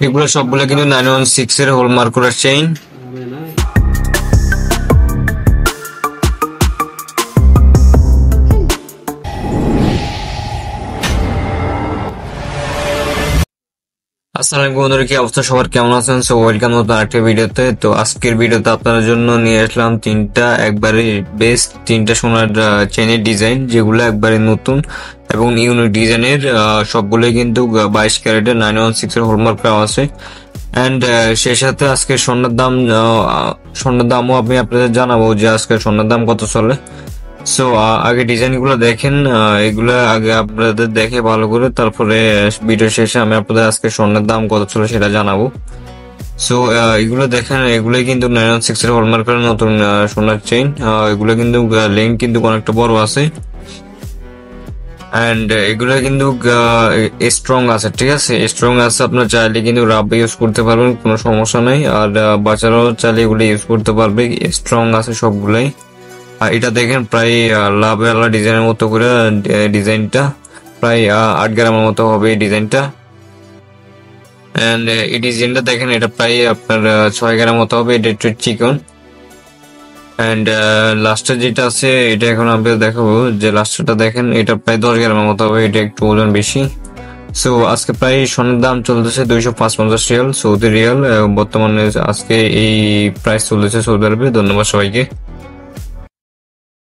এগুলো সবগুলো কিন্তু 916 এর হলমার্ক করা চেইন। আসসালামু বন্ধুরা, কি অবস্থা সবার, কেমন আছেন? সো ওয়েলকাম নতুন আরেকটা ভিডিওতে। তো আজকের ভিডিওতে আপনাদের জন্য নিয়ে আসলাম তিনটা একবারে বেস্ট তিনটা সোনার চেনের ডিজাইন, যেগুলো একবারে নতুন এবং ইউনিক ডিজাইনের। সবগুলোই কিন্তু 22 ক্যারেটের 916 এর হলমার্ক করা আছে। অ্যান্ড সেই সাথে আজকে স্বর্ণের দামও আমি আপনাদের জানাবো যে আজকে স্বর্ণের দাম কত চলে। সো আগে ডিজাইন গুলো দেখেন, এগুলো আগে আপনাদের দেখে ভালো করে, তারপরে ভিডিও শেষে আমি আপনাদের আজকে স্বর্ণের দাম কত ছিল সেটা জানাবো। সো এগুলো দেখেন, এগুলোই কিন্তু 916 এর হলমার্কের নতুন সোনার চেইন। এগুলো কিন্তু লেন্থ কিন্তু অনেকটা বড় আছে, অ্যান্ড এগুলো কিন্তু স্ট্রং আছে, ঠিক আছে, স্ট্রং আছে। আপনার চাইলে কিন্তু রাব ইউজ করতে পারবেন, কোনো সমস্যা নেই। আর বাচ্চারাও চাইলে এগুলো ইউজ করতে পারবে, স্ট্রং আছে সবগুলাই। আর এটা দেখেন প্রায় লাভ আলা ডিজাইনের মতো করে, ডিজাইনটা প্রায় 8 গ্রামের মতো হবে এই ডিজাইনটা। এন্ড এই ডিজাইনটা দেখেন, এটা প্রায় আপনার 6 গ্রাম মতো হবে, এটা একটু চিকন। এন্ড লাস্টে যেটা আছে এটা এখন আপনাদের দেখাবো, যে লাস্টটা দেখেন এটা প্রায় 10 গ্রামের মতো হবে, এটা একটু ওজন বেশি। সো আজকে প্রায় সোনার দাম চলতেছে 255 রিয়াল, সৌদি রিয়াল। বর্তমানে আজকে এই প্রাইস চলতেছে সৌদি আরবে। ধন্যবাদ সবাইকে।